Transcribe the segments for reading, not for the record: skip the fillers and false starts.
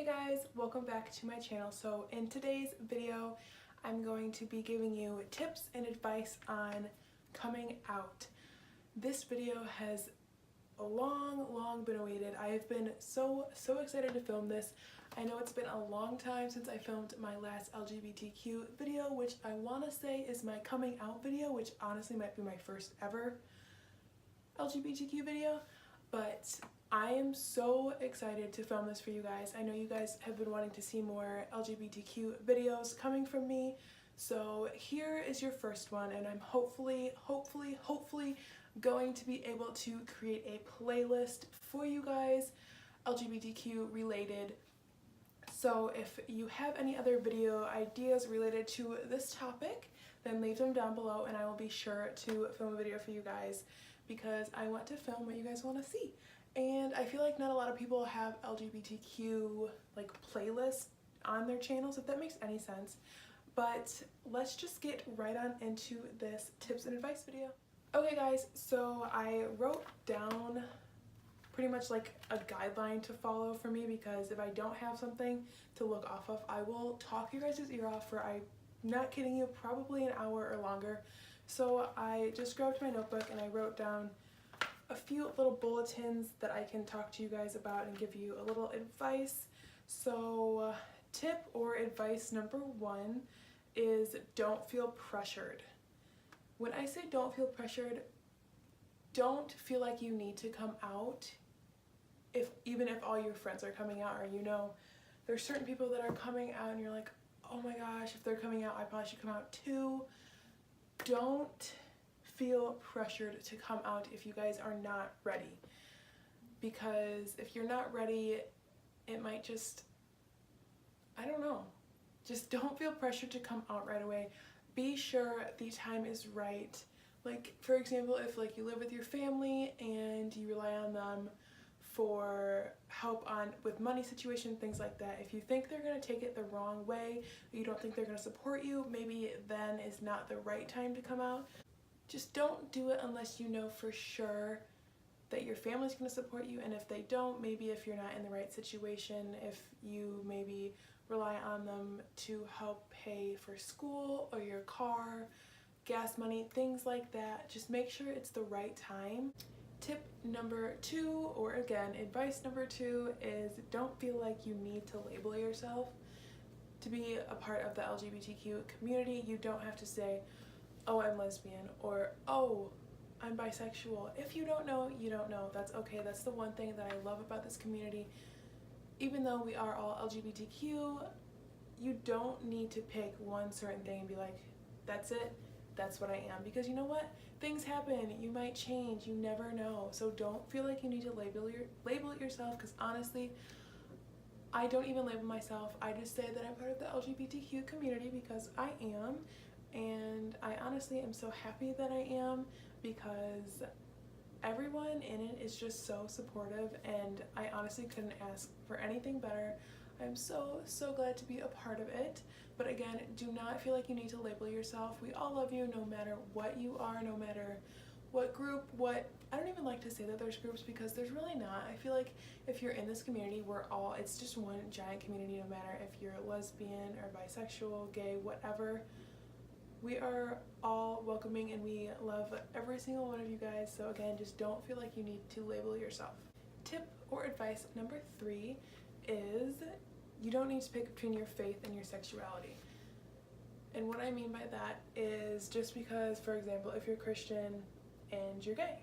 guys, welcome back to my channel. So in today's video, I'm going to be giving you tips and advice on coming out. This video has long been awaited. I have been so excited to film this. I know it's been a long time since I filmed my last LGBTQ video, which I want to say is my coming out video, which honestly might be my first ever LGBTQ video, but I am so excited to film this for you guys. I know you guys have been wanting to see more LGBTQ videos coming from me, so here is your first one, and I'm hopefully going to be able to create a playlist for you guys, LGBTQ related. So if you have any other video ideas related to this topic, then leave them down below and I will be sure to film a video for you guys, because I want to film what you guys want to see. And I feel like not a lot of people have LGBTQ like playlists on their channels, if that makes any sense. But let's just get right on into this tips and advice video. Okay guys, so I wrote down pretty much like a guideline to follow for me, because if I don't have something to look off of, I will talk you guys' ear off for, I'm not kidding you, probably an hour or longer. So I just grabbed my notebook and I wrote down a few little bulletins that I can talk to you guys about and give you a little advice. So tip or advice number one is don't feel pressured. When I say don't feel pressured, don't feel like you need to come out even if all your friends are coming out, or there's certain people that are coming out and you're like, oh my gosh, if they're coming out I probably should come out too. Don't feel pressured to come out if you guys are not ready, because if you're not ready, it might just, I don't know, just don't feel pressured to come out right away. Be sure the time is right. Like, for example, if like you live with your family and you rely on them for help with money situation, things like that, if you think they're going to take it the wrong way, you don't think they're going to support you, maybe then is not the right time to come out. Just don't do it unless you know for sure that your family's going to support you, and if they don't, maybe if you're not in the right situation, if you maybe rely on them to help pay for school or your car, gas money, things like that, just make sure it's the right time. Tip number two, or again, advice number two, is don't feel like you need to label yourself to be a part of the LGBTQ community. You don't have to say, oh, I'm lesbian, or oh, I'm bisexual. If you don't know, you don't know. That's okay. That's the one thing that I love about this community. Even though we are all LGBTQ, you don't need to pick one certain thing and be like, that's it, that's what I am. Because you know what? Things happen. You might change. You never know. So don't feel like you need to label it yourself, because honestly, I don't even label myself. I just say that I'm part of the LGBTQ community because I am. And I honestly am so happy that I am, because everyone in it is just so supportive, and I honestly couldn't ask for anything better. I'm so glad to be a part of it. But again, do not feel like you need to label yourself. We all love you no matter what you are, no matter what group, I don't even like to say that there's groups, because there's really not. I feel like if you're in this community, it's just one giant community, no matter if you're lesbian or bisexual, gay, whatever. We are all welcoming and we love every single one of you guys. So again, just don't feel like you need to label yourself. Tip or advice number three is you don't need to pick between your faith and your sexuality. And what I mean by that is, just because, for example, if you're Christian and you're gay,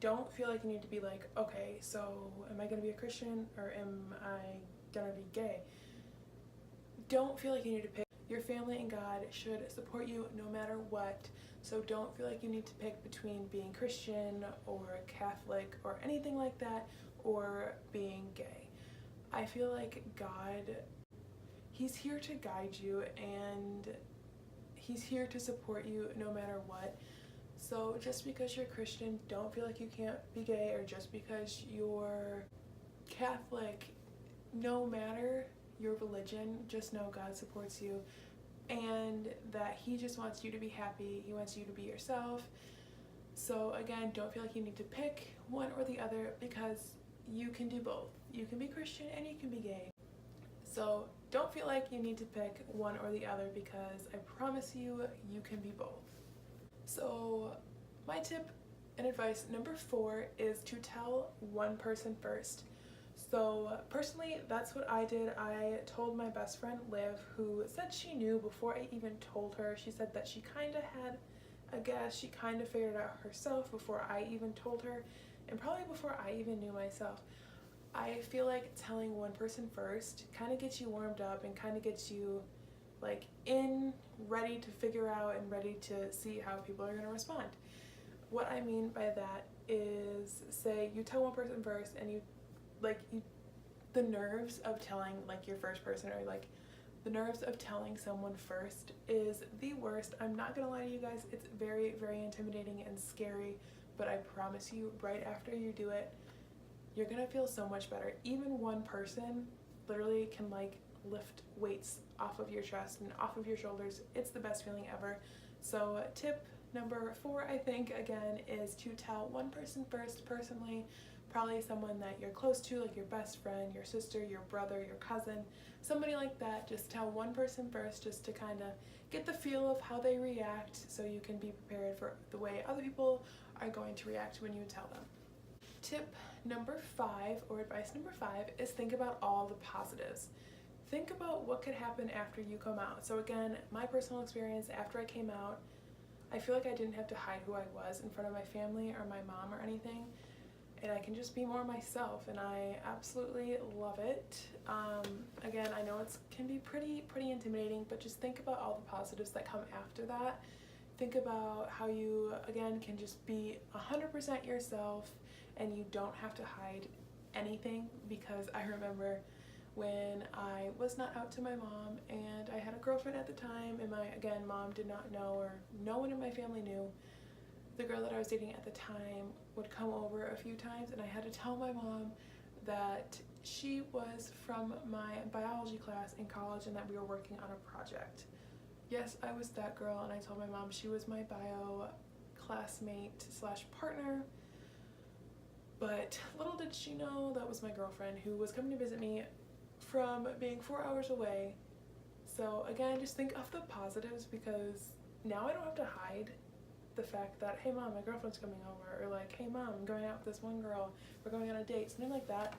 don't feel like you need to be like, okay, so am I going to be a Christian or am I going to be gay? Don't feel like you need to pick. Your family and God should support you no matter what, so don't feel like you need to pick between being Christian or Catholic or anything like that, or being gay. I feel like God, He's here to guide you and He's here to support you no matter what. So just because you're Christian, don't feel like you can't be gay, or just because you're Catholic, no matter your religion, just know God supports you and that He just wants you to be happy. He wants you to be yourself. So again, don't feel like you need to pick one or the other, because you can do both. You can be Christian and you can be gay. So don't feel like you need to pick one or the other, because I promise you, you can be both. So my tip and advice number 4 is to tell one person first. So personally, that's what I did. I told my best friend Liv, who said she knew before I even told her. She said that she kind of had a guess. She kind of figured it out herself before I even told her, and probably before I even knew myself. I feel like telling one person first kind of gets you warmed up and kind of gets you like ready to figure out and ready to see how people are going to respond. What I mean by that is, say you tell one person first and the nerves of telling like your first person, or like the nerves of telling someone first is the worst. I'm not gonna lie to you guys, it's very, very intimidating and scary, but I promise you, right after you do it, you're gonna feel so much better. Even one person literally can like lift weights off of your chest and off of your shoulders. It's the best feeling ever. So tip number 4, I think, again, is to tell one person first. Personally, probably someone that you're close to, like your best friend, your sister, your brother, your cousin, somebody like that. Just tell one person first, just to kind of get the feel of how they react, so you can be prepared for the way other people are going to react when you tell them. Tip number 5, or advice number 5, is think about all the positives. Think about what could happen after you come out. So again, my personal experience after I came out, I feel like I didn't have to hide who I was in front of my family or my mom or anything, and I can just be more myself, and I absolutely love it. Again, I know it can be pretty intimidating, but just think about all the positives that come after that. Think about how you, again, can just be 100% yourself, and you don't have to hide anything. Because I remember when I was not out to my mom, and I had a girlfriend at the time, and my, again, mom did not know, or no one in my family knew. The girl that I was dating at the time would come over a few times, and I had to tell my mom that she was from my biology class in college and that we were working on a project. Yes, I was that girl, and I told my mom she was my bio classmate slash partner, but little did she know that was my girlfriend who was coming to visit me from being 4 hours away. So again, just think of the positives, because now I don't have to hide the fact that, hey mom, my girlfriend's coming over, or like, hey mom, I'm going out with this one girl, we're going on a date, something like that.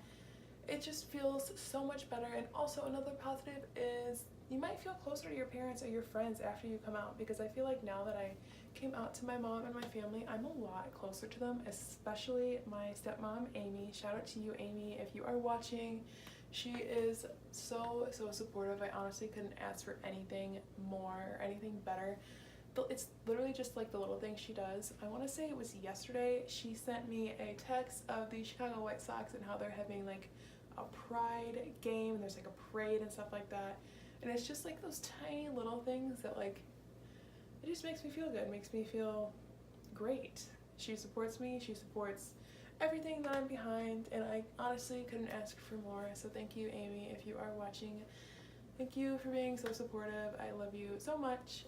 It just feels so much better. And also another positive is you might feel closer to your parents or your friends after you come out, because I feel like now that I came out to my mom and my family, I'm a lot closer to them, especially my stepmom, Amy. Shout out to you, Amy, if you are watching. She is so supportive. I honestly couldn't ask for anything more, anything better. It's literally just like the little things she does. I want to say it was yesterday, she sent me a text of the Chicago White Sox and how they're having like a pride game, and there's like a parade and stuff like that. And it's just like those tiny little things that like, it just makes me feel good, makes me feel great. She supports me, she supports everything that I'm behind, and I honestly couldn't ask for more. So thank you, Amy, if you are watching. Thank you for being so supportive. I love you so much.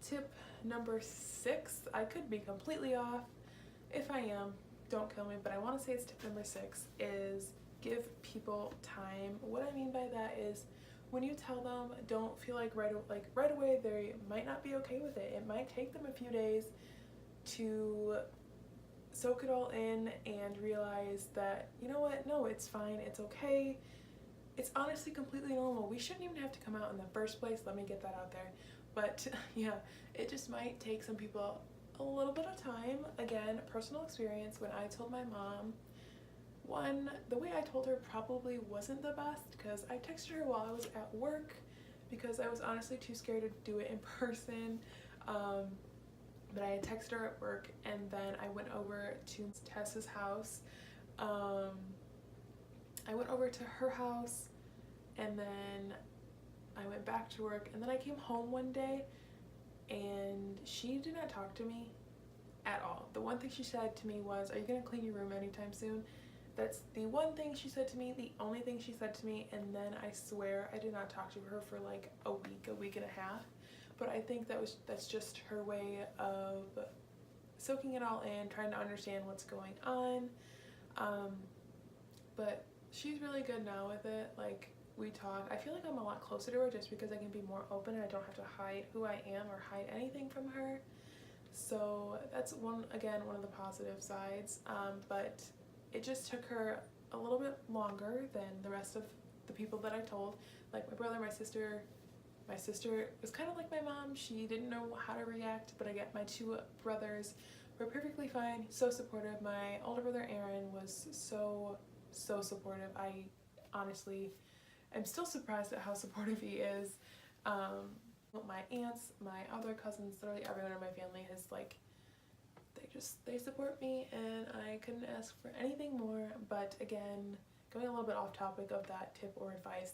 Tip number 6, I could be completely off. If I am, don't kill me, but I want to say it's tip number 6, is give people time. What I mean by that is, when you tell them, don't feel like right away they might not be okay with it. It might take them a few days to soak it all in and realize that, you know what, no, it's fine, it's okay. It's honestly completely normal. We shouldn't even have to come out in the first place, let me get that out there. But yeah, it just might take some people a little bit of time. Again, personal experience, when I told my mom, the way I told her probably wasn't the best, because I texted her while I was at work, because I was honestly too scared to do it in person. But I had texted her at work, and then I went over to Tessa's house. I went over to her house, and then I went back to work, and then I came home one day, and she did not talk to me at all. The one thing she said to me was, are you gonna clean your room anytime soon? That's the one thing she said to me, the only thing she said to me, and then I swear I did not talk to her for like a week and a half. But I think that's just her way of soaking it all in, trying to understand what's going on. But she's really good now with it. Like, we talk. I feel like I'm a lot closer to her just because I can be more open and I don't have to hide who I am or hide anything from her. So that's one of the positive sides, but it just took her a little bit longer than the rest of the people that I told. Like my brother, my sister was kind of like my mom. She didn't know how to react, but I get my two brothers were perfectly fine, so supportive. My older brother Aaron was so supportive. I honestly am still surprised at how supportive he is. My aunts, my other cousins, literally everyone in my family is like, they support me, and I couldn't ask for anything more. But again, going a little bit off topic of that tip or advice,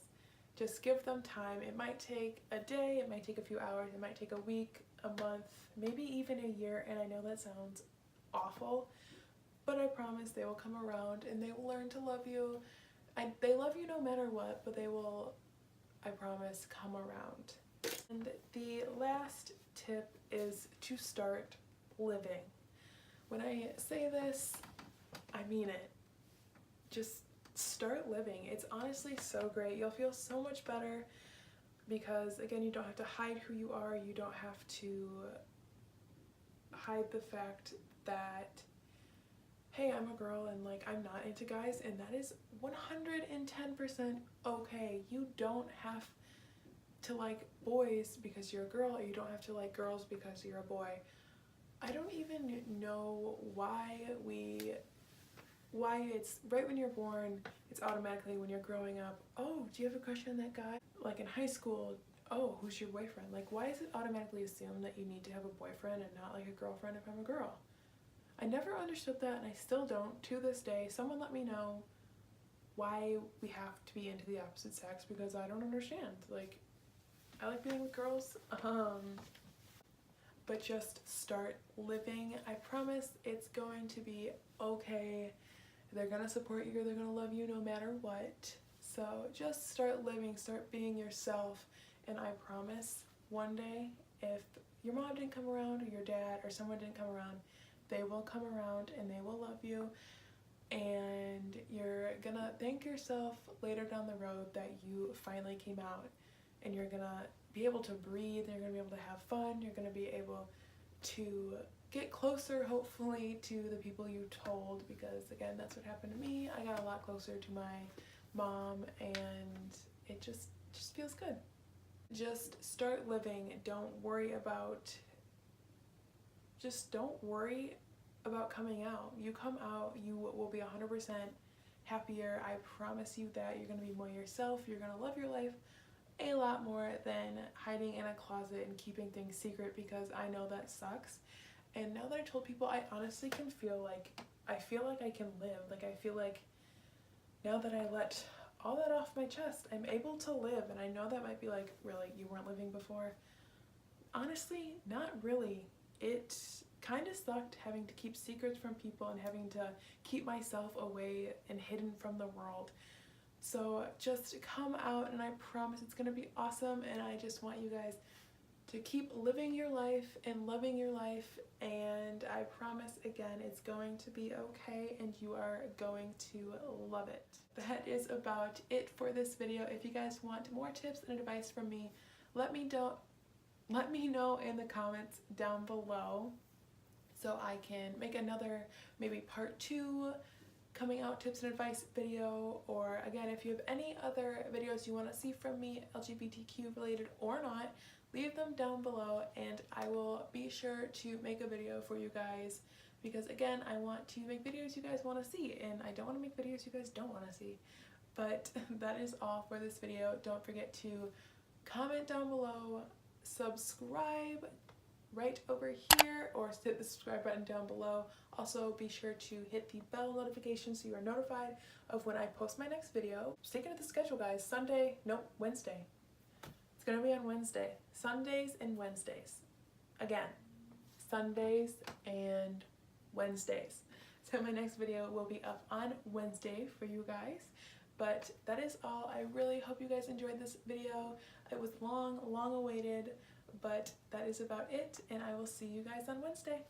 just give them time. It might take a day, it might take a few hours, it might take a week, a month, maybe even a year, and I know that sounds awful, but I promise they will come around and they will learn to love you. They love you no matter what, but they will, I promise, come around. And the last tip is to start living. When I say this, I mean it. Just start living. It's honestly so great. You'll feel so much better because, again, you don't have to hide who you are. You don't have to hide the fact that, hey, I'm a girl and like I'm not into guys, and that is 110% okay. You don't have to like boys because you're a girl, or you don't have to like girls because you're a boy. I don't even know why it's right when you're born, it's automatically when you're growing up, oh, do you have a crush on that guy? Like in high school, oh, who's your boyfriend? Like, why is it automatically assumed that you need to have a boyfriend and not like a girlfriend if I'm a girl? I never understood that, and I still don't to this day. Someone let me know why we have to be into the opposite sex, because I don't understand. Like, I like being with girls, but just start living. I promise it's going to be okay. They're gonna support you, they're gonna love you no matter what. So just start living, start being yourself, and I promise one day, if your mom didn't come around, or your dad, or someone didn't come around, they will come around and they will love you, and you're gonna thank yourself later down the road that you finally came out, and you're gonna be able to breathe, you're gonna be able to have fun, you're gonna be able to get closer, hopefully, to the people you told, because again, that's what happened to me. I got a lot closer to my mom, and it just feels good. Just start living. Don't worry about coming out. You come out, you will be 100% happier. I promise you that. You're going to be more yourself. You're going to love your life a lot more than hiding in a closet and keeping things secret, because I know that sucks. And now that I told people, I honestly can feel like I can live. Like, I feel like now that I let all that off my chest, I'm able to live. And I know that might be like, really, you weren't living before? Honestly, not really. It kind of sucked having to keep secrets from people and having to keep myself away and hidden from the world. So just come out, and I promise it's gonna be awesome, and I just want you guys to keep living your life and loving your life, and I promise, again, it's going to be okay, and you are going to love it. That is about it for this video. If you guys want more tips and advice from me, let me know in the comments down below, so I can make another maybe part 2 coming out tips and advice video. Or again, if you have any other videos you want to see from me, LGBTQ related or not, leave them down below, and I will be sure to make a video for you guys, because again, I want to make videos you guys want to see, and I don't want to make videos you guys don't want to see. But that is all for this video. Don't forget to comment down below, subscribe right over here, or hit the subscribe button down below. Also, be sure to hit the bell notification so you are notified of when I post my next video. Sticking to the schedule, guys. Wednesday. It's gonna be on Wednesday. Sundays and Wednesdays. Again, Sundays and Wednesdays. So my next video will be up on Wednesday for you guys. But that is all. I really hope you guys enjoyed this video. It was long awaited, but that is about it, and I will see you guys on Wednesday.